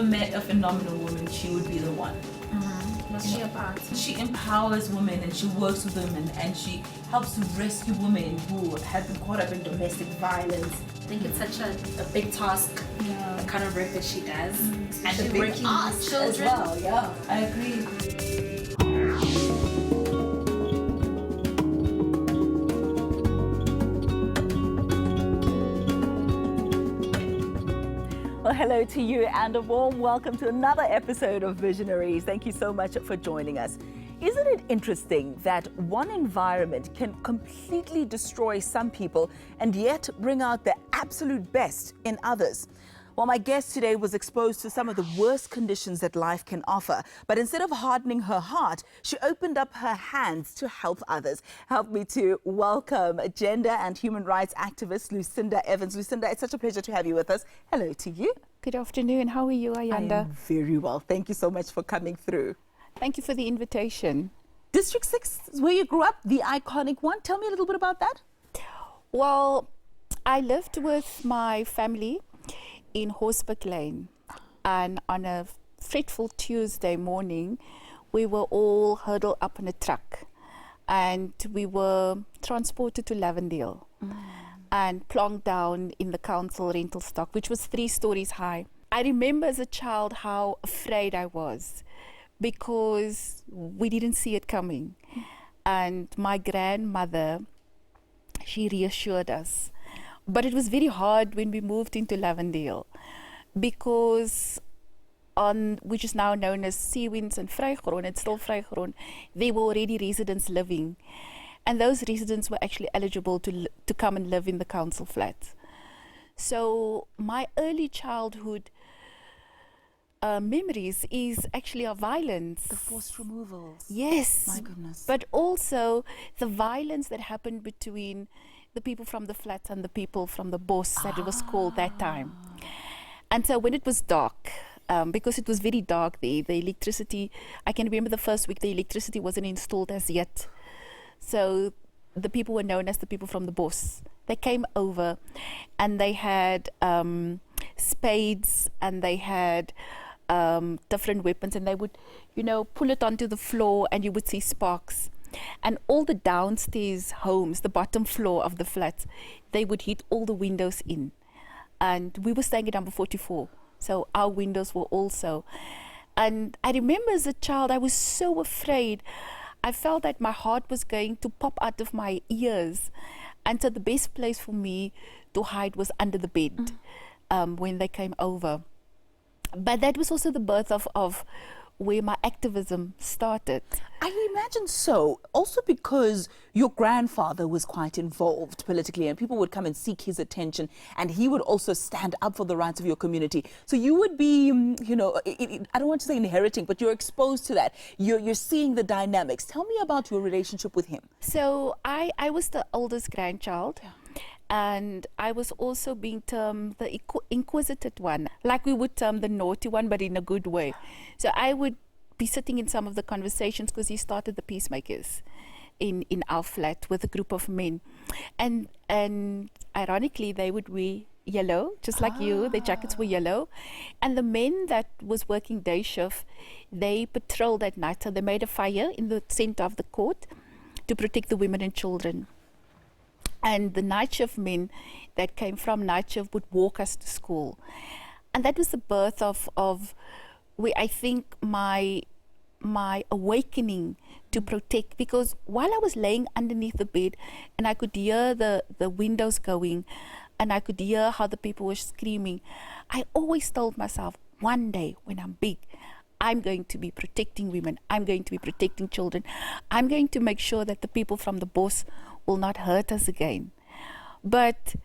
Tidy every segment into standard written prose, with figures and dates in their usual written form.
met a phenomenal woman, she would be the one. What's she about? She empowers women and she works with women and she helps to rescue women who have been caught up in domestic violence. I think it's such a big task, the kind of work that she does. And she's the big working ask with children. as well, yeah. I agree. Well, hello to you and a warm welcome to another episode of Visionaries. Thank you so much for joining us. Isn't it interesting that one environment can completely destroy some people and yet bring out the absolute best in others? Well, my guest today was exposed to some of the worst conditions that life can offer. But instead of hardening her heart, she opened up her hands to help others. Help me to welcome gender and human rights activist Lucinda Evans. Lucinda, it's such a pleasure to have you with us. Hello to you. Good afternoon. How are you, Ayanda? I am very well. Thank you so much for coming through. Thank you for the invitation. District 6 is where you grew up, the iconic one. Tell me a little bit about that. Well, I lived with my family in Horsburgh Lane, and on a fateful Tuesday morning, we were all huddled up in a truck and we were transported to Lavendale and plonked down in the council rental stock, which was 3 stories high. I remember as a child how afraid I was because we didn't see it coming. And my grandmother, she reassured us. But it was very hard when we moved into Lavendale because which is now known as Seawinds and Vrygrond, it's still Vrygrond, there were already residents living. And those residents were actually eligible to come and live in the council flats. So my early childhood memories is actually of violence. The forced removals. Yes. My goodness. But also the violence that happened between the people from the flats and the people from the bos, that it was called that time. And so when it was dark, because it was very dark there, the electricity, I can remember the first week the electricity wasn't installed as yet. So the people were known as the people from the bos. They came over and they had spades and they had different weapons, and they would, pull it onto the floor and you would see sparks. And all the downstairs homes, the bottom floor of the flats, they would hit all the windows in. And we were staying at number 44, so our windows were also. And I remember as a child, I was so afraid. I felt that my heart was going to pop out of my ears. And so the best place for me to hide was under the bed when they came over. But that was also the birth of where my activism started. I imagine so. Also because your grandfather was quite involved politically and people would come and seek his attention and he would also stand up for the rights of your community. So you would be, I don't want to say inheriting, but you're exposed to that. You're seeing the dynamics. Tell me about your relationship with him. So I was the oldest grandchild. Yeah. And I was also being termed the inquisitive one, like we would term the naughty one, but in a good way. So I would be sitting in some of the conversations because he started the peacemakers in our flat with a group of men. And ironically, they would wear yellow, just like you. Their jackets were yellow. And the men that was working day shift, they patrolled at night. So they made a fire in the center of the court to protect the women and children. And the night shift men that came from night shift would walk us to school. And that was the birth of where I think my awakening to protect, because while I was laying underneath the bed and I could hear the windows going and I could hear how the people were screaming, I always told myself, one day when I'm big, I'm going to be protecting women, I'm going to be protecting children, I'm going to make sure that the people from the bos will not hurt us again. But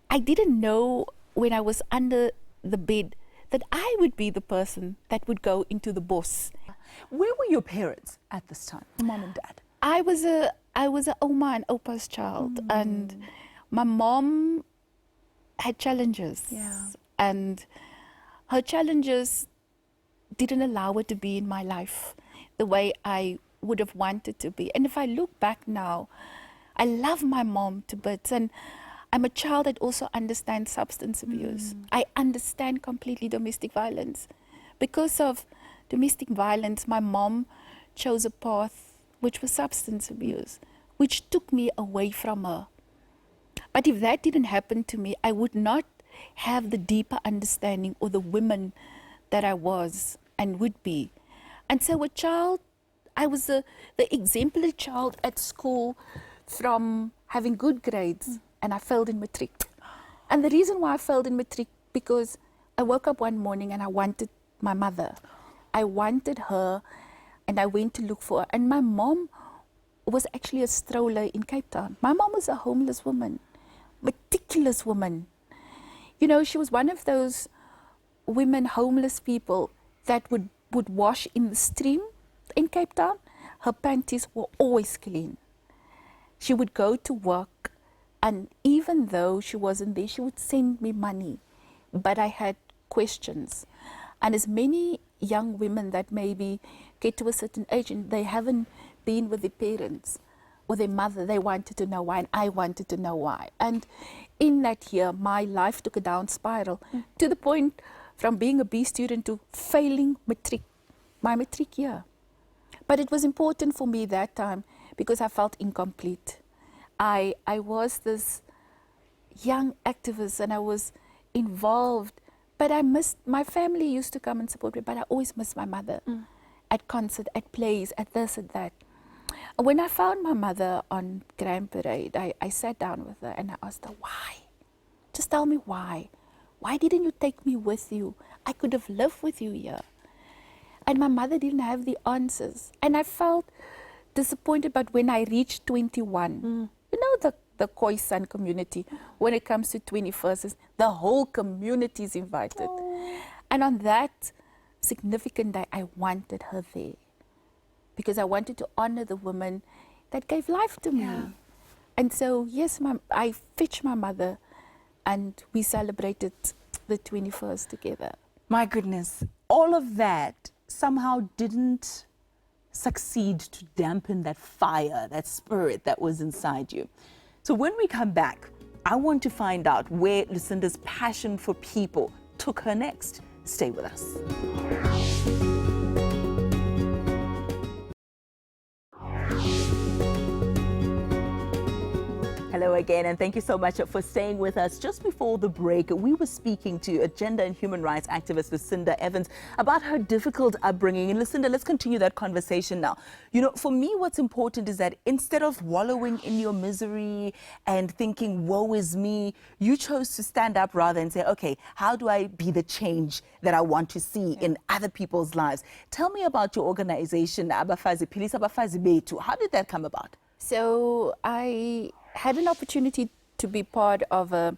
I didn't know when I was under the bed that I would be the person that would go into the bos. Where were your parents at this time, mom and dad? I was a Oma and Opa's child, and my mom had challenges. Yeah. And her challenges didn't allow her to be in my life the way I would have wanted to be. And if I look back now, I love my mom to bits, and I'm a child that also understands substance abuse. I understand completely domestic violence. Because of domestic violence, my mom chose a path which was substance abuse, which took me away from her. But if that didn't happen to me, I would not have the deeper understanding or the woman that I was and would be. And so a child, I was the exemplary child at school from having good grades, and I failed in matric. And the reason why I failed in matric, because I woke up one morning and I wanted my mother. I wanted her, and I went to look for her. And my mom was actually a stroller in Cape Town. My mom was a homeless woman, meticulous woman. You know, she was one of those women, homeless people that would wash in the stream in Cape Town. Her panties were always clean. She would go to work, and even though she wasn't there, she would send me money. But I had questions. And as many young women that maybe get to a certain age and they haven't been with their parents or their mother, they wanted to know why, and I wanted to know why. And in that year, my life took a down spiral to the point from being a B student to failing matric, my matric year. But it was important for me that time because I felt incomplete. I was this young activist and I was involved, but I missed, my family used to come and support me, but I always missed my mother at concert, at plays, at this, at that. When I found my mother on Grand Parade, I sat down with her and I asked her, why? Just tell me why. Why didn't you take me with you? I could have lived with you here. And my mother didn't have the answers. And I felt disappointed, but when I reached 21, you know the Khoisan community, when it comes to 21st, the whole community is invited. And on that significant day, I wanted her there. Because I wanted to honor the woman that gave life to me. And so, yes, I fetched my mother and we celebrated the 21st together. My goodness, all of that somehow didn't succeed to dampen that fire, that spirit that was inside you. So when we come back, I want to find out where Lucinda's passion for people took her next. Stay with us. Hello again, and thank you so much for staying with us. Just before the break, we were speaking to a gender and human rights activist, Lucinda Evans, about her difficult upbringing. And Lucinda, let's continue that conversation now. You know, for me, what's important is that instead of wallowing in your misery and thinking, woe is me, you chose to stand up rather and say, okay, how do I be the change that I want to see in other people's lives? Tell me about your organization, Abafazi, Philisa Abafazi Betu. How did that come about? So I had an opportunity to be part of a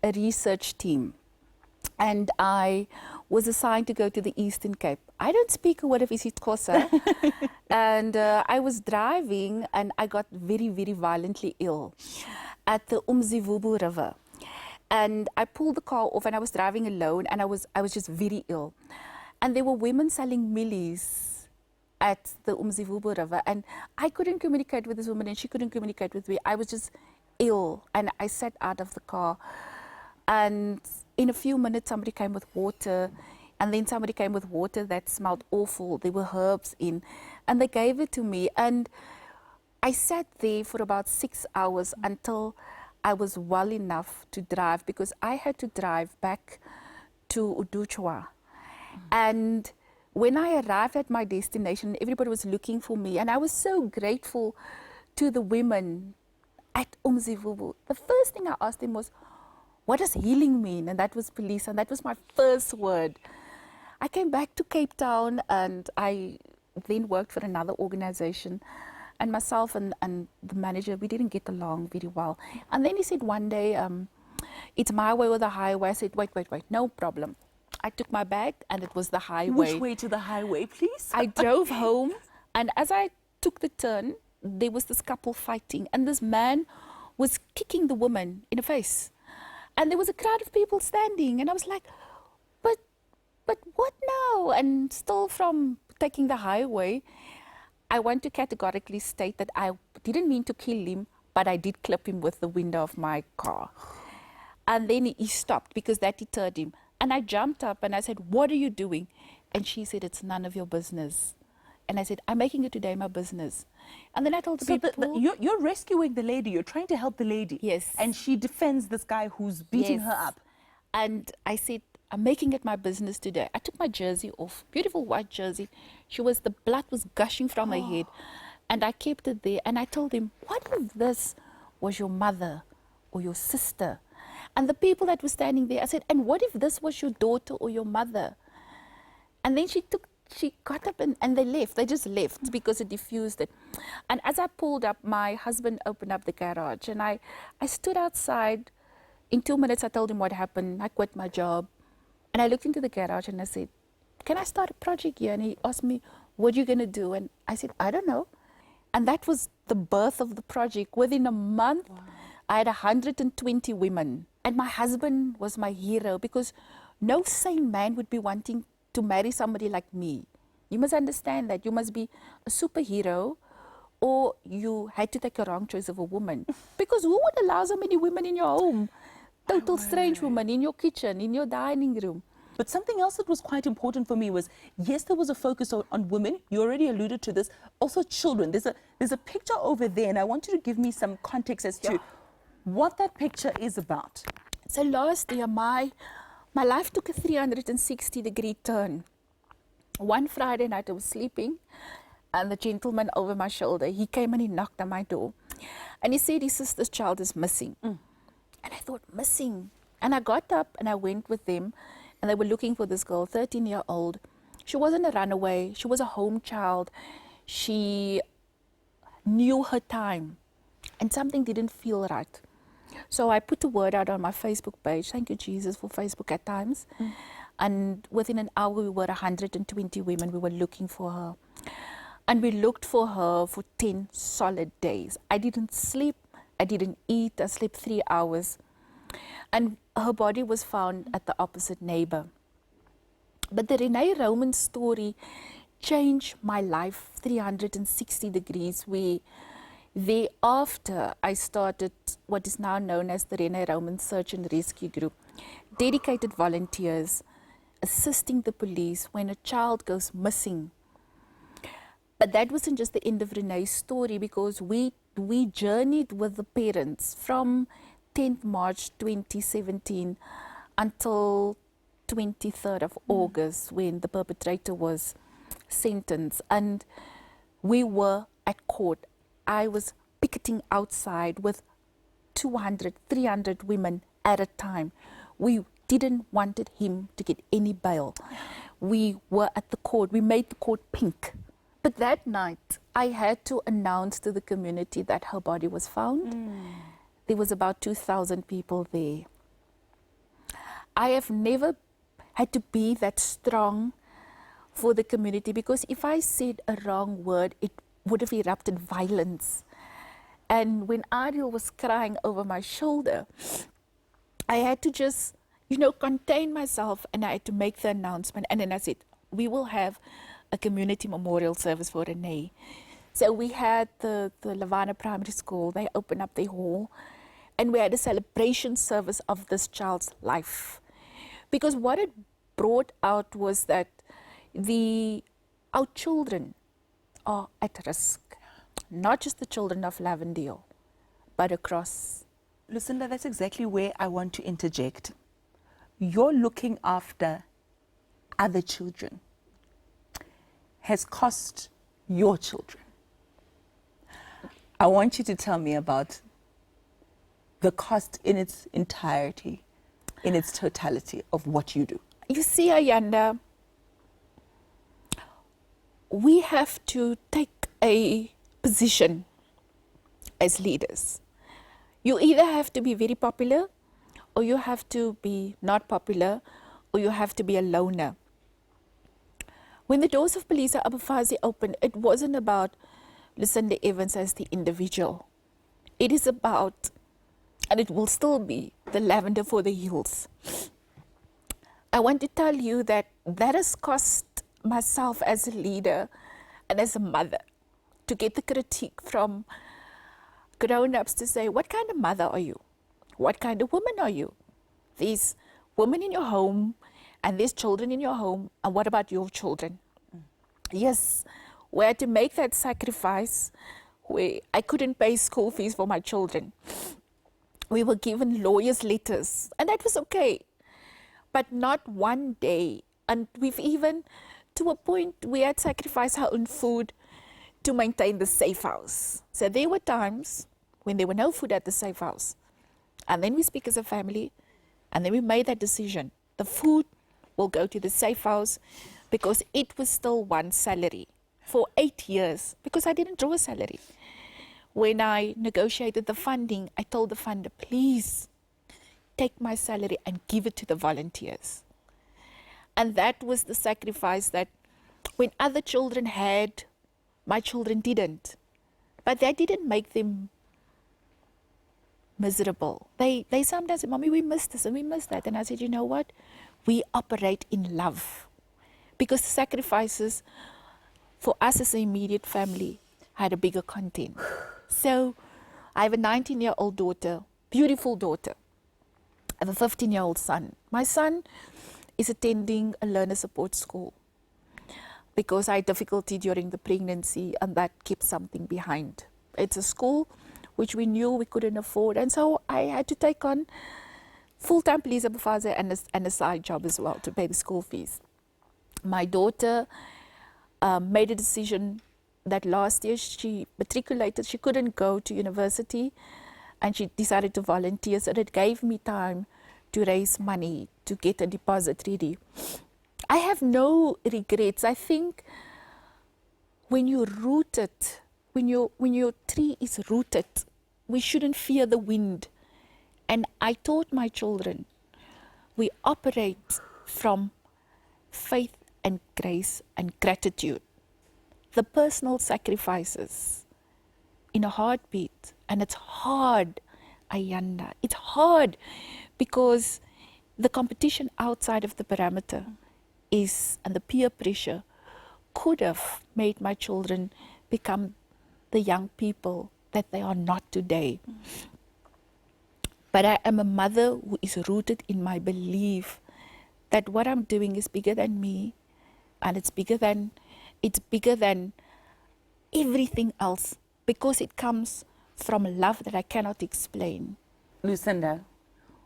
research team, and I was assigned to go to the Eastern Cape. I don't speak a word of isiXhosa, and I was driving and I got very, very violently ill at the Umzivubu River. And I pulled the car off and I was driving alone and I was just very ill. And there were women selling millies at the Umzivubu River, and I couldn't communicate with this woman and she couldn't communicate with me. I was just ill and I sat out of the car, and in a few minutes somebody came with water, and then somebody came with water that smelled awful. There were herbs in, and they gave it to me, and I sat there for about 6 hours until I was well enough to drive, because I had to drive back to Uduchwa. And when I arrived at my destination, everybody was looking for me, and I was so grateful to the women at Umzivubu. The first thing I asked them was, what does healing mean? And that was police, and that was my first word. I came back to Cape Town, and I then worked for another organization, and myself and the manager, we didn't get along very well. And then he said one day, it's my way or the highway. I said, wait, no problem. I took my bag and it was the highway. Which way to the highway, please? I drove home, and as I took the turn, there was this couple fighting, and this man was kicking the woman in the face. And there was a crowd of people standing, and I was like, but what now? And still from taking the highway, I want to categorically state that I didn't mean to kill him, but I did clip him with the window of my car. And then he stopped because that deterred him. And I jumped up and I said, "What are you doing?" And she said, "It's none of your business." And I said, "I'm making it today my business." And then I told the So people, you're rescuing the lady. You're trying to help the lady. Yes. And she defends this guy who's beating her Yes. up. And I said, "I'm making it my business today." I took my jersey off, beautiful white jersey. The blood was gushing from her head. And I kept it there. And I told him, "What if this was your mother or your sister?" And the people that were standing there, I said, "And what if this was your daughter or your mother?" And then she got up and they left. They just left because it diffused it. And as I pulled up, my husband opened up the garage. And I stood outside. In 2 minutes, I told him what happened. I quit my job. And I looked into the garage and I said, "Can I start a project here?" And he asked me, "What are you going to do?" And I said, "I don't know." And that was the birth of the project. Within a month, I had 120 women. And my husband was my hero because no sane man would be wanting to marry somebody like me. You must understand that. You must be a superhero or you had to take a wrong choice of a woman. Because who would allow so many women in your home? Total strange women in your kitchen, in your dining room. But something else that was quite important for me was, yes, there was a focus on women. You already alluded to this. Also children. There's a picture over there, and I want you to give me some context as to what that picture is about. So last year, my life took a 360-degree turn. One Friday night, I was sleeping, and the gentleman over my shoulder, he came and he knocked on my door. And he said his sister's child is missing. And I thought, missing? And I got up and I went with them, and they were looking for this girl, 13-year-old. She wasn't a runaway. She was a home child. She knew her time, and something didn't feel right. So I put the word out on my Facebook page. Thank you, Jesus, for Facebook at times. And within an hour, we were 120 women. We were looking for her. And we looked for her for 10 solid days. I didn't sleep. I didn't eat. I slept 3 hours. And her body was found at the opposite neighbor. But the Rene Roman story changed my life 360 degrees, where thereafter, I started what is now known as the Rene Roman Search and Rescue Group, dedicated volunteers assisting the police when a child goes missing. But that wasn't just the end of Rene's story, because we journeyed with the parents from 10th March 2017 until 23rd of August, when the perpetrator was sentenced. And we were at court. I was picketing outside with 200, 300 women at a time. We didn't want him to get any bail. We were at the court. We made the court pink. But that night, I had to announce to the community that her body was found. There was about 2,000 people there. I have never had to be that strong for the community, because if I said a wrong word, it would have erupted violence. And when Ariel was crying over my shoulder, I had to just, contain myself, and I had to make the announcement. And then I said, we will have a community memorial service for Rene. So we had the Lavana Primary School. They opened up their hall, and we had a celebration service of this child's life. Because what it brought out was that our children are at risk. Not just the children of Lavendale, but across. Lucinda, that's exactly where I want to interject. You're looking after other children has cost your children. I want you to tell me about the cost in its entirety, in its totality of what you do. You see, Ayanda, we have to take a position as leaders. You either have to be very popular, or you have to be not popular, or you have to be a loner. When the doors of Police Abafazi opened, it wasn't about Lucinda Evans as the individual. It is about, and it will still be, the lavender for the hills. I want to tell you that has cost myself as a leader and as a mother to get the critique from grown-ups to say, what kind of mother are you? What kind of woman are you? There's women in your home and there's children in your home, and what about your children? Yes, we had to make that sacrifice where I couldn't pay school fees for my children. We were given lawyers' letters, and that was okay. But not one day, and we've even, to a point, we had sacrificed our own food to maintain the safe house. So there were times when there were no food at the safe house. And then we speak as a family, and then we made that decision. The food will go to the safe house because it was still one salary for 8 years, because I didn't draw a salary. When I negotiated the funding, I told the funder, please take my salary and give it to the volunteers. And that was the sacrifice that when other children had, my children didn't. But that didn't make them miserable. They sometimes say, Mommy, we missed this and we missed that. And I said, you know what? We operate in love. Because the sacrifices for us as an immediate family had a bigger content. So I have a 19-year-old daughter, beautiful daughter. I have a 15-year-old son. My son is attending a learner support school because I had difficulty during the pregnancy and that kept something behind. It's a school which we knew we couldn't afford, and so I had to take on full-time police officer and a side job as well to pay the school fees. My daughter made a decision that last year she matriculated, she couldn't go to university, and she decided to volunteer, so that gave me time to raise money, to get a deposit ready. I have no regrets. I think when you're rooted, when your tree is rooted, we shouldn't fear the wind. And I taught my children, we operate from faith and grace and gratitude. The personal sacrifices in a heartbeat. And it's hard, Ayanda. It's hard because the competition outside of the parameter is, and the peer pressure could have made my children become the young people that they are not today. But I am a mother who is rooted in my belief that what I'm doing is bigger than me, and it's bigger than everything else, because it comes from love that I cannot explain. Lucinda,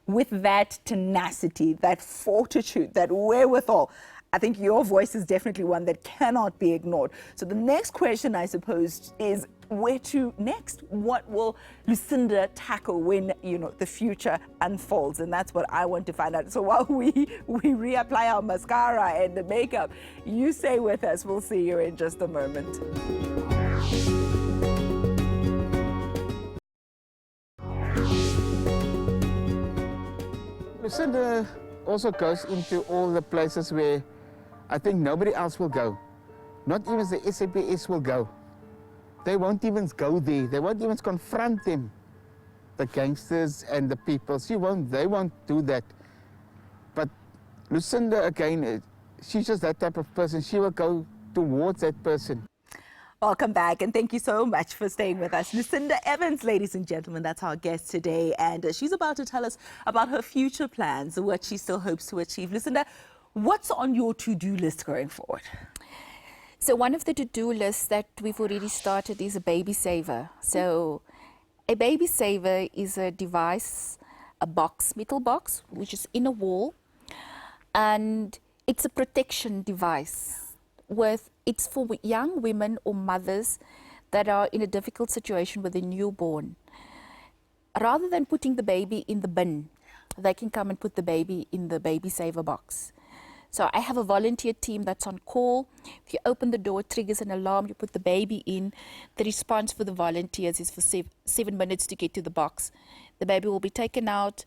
with that tenacity, that fortitude, that wherewithal, I think your voice is definitely one that cannot be ignored. So the next question, I suppose, is where to next? What will Lucinda tackle when, the future unfolds? And that's what I want to find out. So while we reapply our mascara and the makeup, you stay with us. We'll see you in just a moment. Lucinda also goes into all the places where I think nobody else will go. Not even the SABC will go. They won't even go there. They won't even confront them, the gangsters and the people. They won't do that. But Lucinda, again, she's just that type of person. She will go towards that person. Welcome back, and thank you so much for staying with us. Lucinda Evans, ladies and gentlemen, that's our guest today, and she's about to tell us about her future plans, what she still hopes to achieve. Lucinda, what's on your to-do list going forward? So one of the to-do lists that we've already started is a baby saver. So a baby saver is a device, a box, metal box, which is in a wall, and it's a protection device. It's for young women or mothers that are in a difficult situation with a newborn. Rather than putting the baby in the bin, they can come and put the baby in the baby saver box. So I have a volunteer team that's on call. If you open the door, it triggers an alarm, you put the baby in. The response for the volunteers is for 7 minutes to get to the box. The baby will be taken out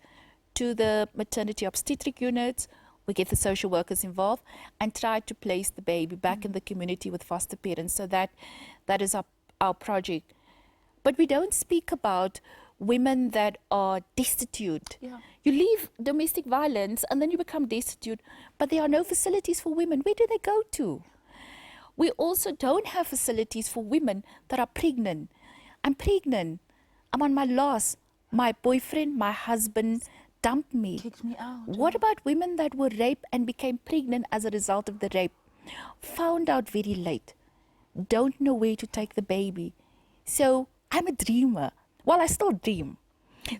to the maternity obstetric unit. We get the social workers involved and try to place the baby back in the community with foster parents. So that is our project. But we don't speak about women that are destitute. Yeah. You leave domestic violence and then you become destitute, but there are no facilities for women. Where do they go to? We also don't have facilities for women that are pregnant. I'm pregnant. I'm on my last. My boyfriend, my husband dumped me. Kicked me out. What about women that were raped and became pregnant as a result of the rape? Found out very late. Don't know where to take the baby. So I'm a dreamer. Well, I still dream.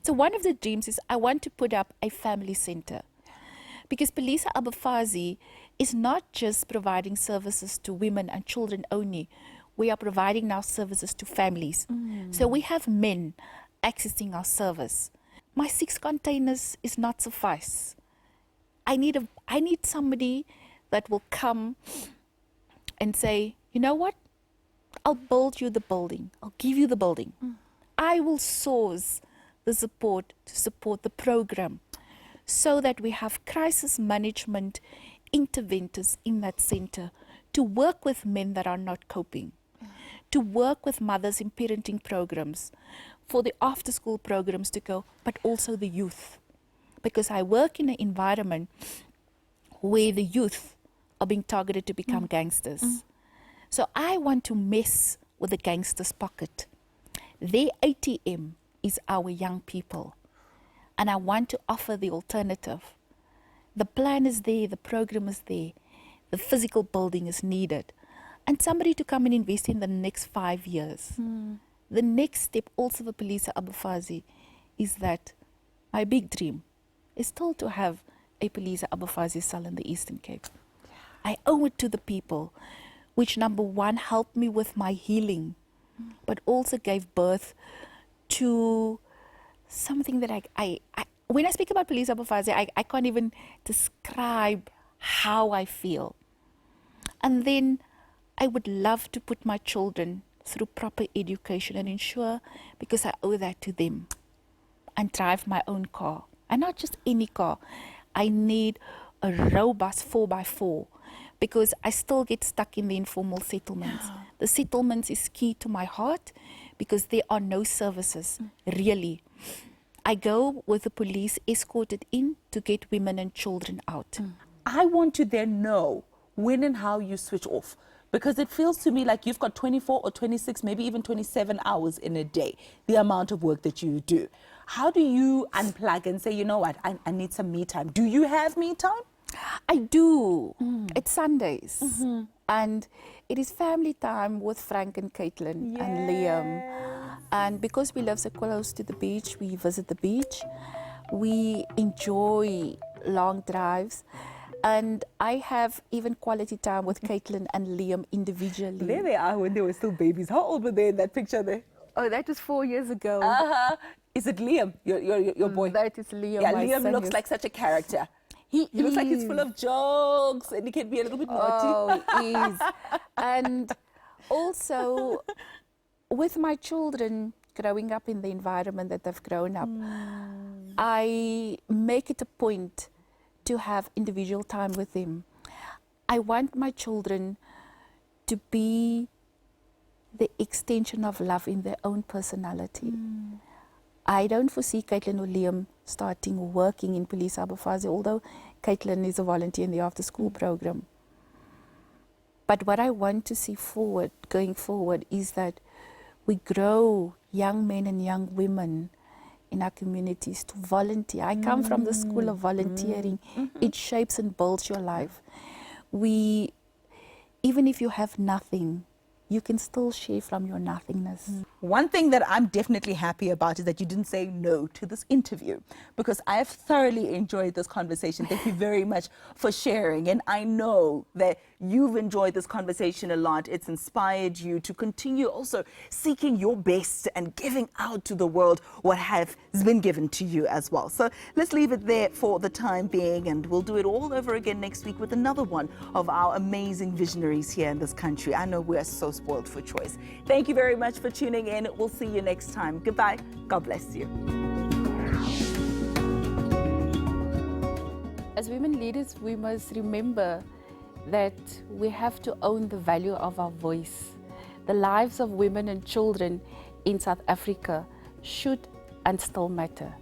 So one of the dreams is I want to put up a family center. Because Police Abafazi is not just providing services to women and children only. We are providing now services to families. So we have men accessing our service. My 6 containers is not suffice. I need somebody that will come and say, you know what? I'll build you the building. I'll give you the building. I will source the support to support the program so that we have crisis management interventors in that center to work with men that are not coping, to work with mothers in parenting programs, for the after-school programs to go, but also the youth. Because I work in an environment where the youth are being targeted to become gangsters. So I want to mess with the gangsters' pocket. Their ATM is our young people. And I want to offer the alternative. The plan is there, the program is there, the physical building is needed. And somebody to come and invest in the next 5 years. The next step also for Police Abafazi is that my big dream is still to have a Police Abafazi cell in the Eastern Cape. I owe it to the people, which number one helped me with my healing, but also gave birth to something that I when I speak about Police Abafazi, I can't even describe how I feel. And then I would love to put my children through proper education and ensure, because I owe that to them, and drive my own car. And not just any car. I need a robust 4x4 because I still get stuck in the informal settlements. The settlements is key to my heart because there are no services, really. I go with the police escorted in to get women and children out. I want to then know when and how you switch off. Because it feels to me like you've got 24 or 26, maybe even 27 hours in a day, the amount of work that you do. How do you unplug and say, you know what, I need some me time? Do you have me time? I do. It's Sundays. And it is family time with Frank and Caitlin and Liam. And because we live so close to the beach, we visit the beach. We enjoy long drives. And I have even quality time with Caitlin and Liam individually. There they are when they were still babies. How old were they in that picture there? Oh, that was 4 years ago. Is it Liam, your boy? That is Liam. Yeah, my Liam son looks is- like such a character. He looks like he's full of jokes and he can be a little bit naughty. Oh, he is. And also, with my children growing up in the environment that they've grown up, I make it a point to have individual time with them. I want my children to be the extension of love in their own personality. I don't foresee Caitlin or Liam starting working in Police Abafazi, although Caitlin is a volunteer in the after-school program. But what I want to see going forward, is that we grow young men and young women in our communities to volunteer. I come from the school of volunteering. It shapes and builds your life. Even if you have nothing, you can still share from your nothingness. One thing that I'm definitely happy about is that you didn't say no to this interview, because I have thoroughly enjoyed this conversation. Thank you very much for sharing. And I know that you've enjoyed this conversation a lot. It's inspired you to continue also seeking your best and giving out to the world what has been given to you as well. So let's leave it there for the time being, and we'll do it all over again next week with another one of our amazing visionaries here in this country. I know we're so spoiled for choice. Thank you very much for tuning in. We'll see you next time. Goodbye. God bless you. As women leaders, we must remember that we have to own the value of our voice. The lives of women and children in South Africa should and still matter.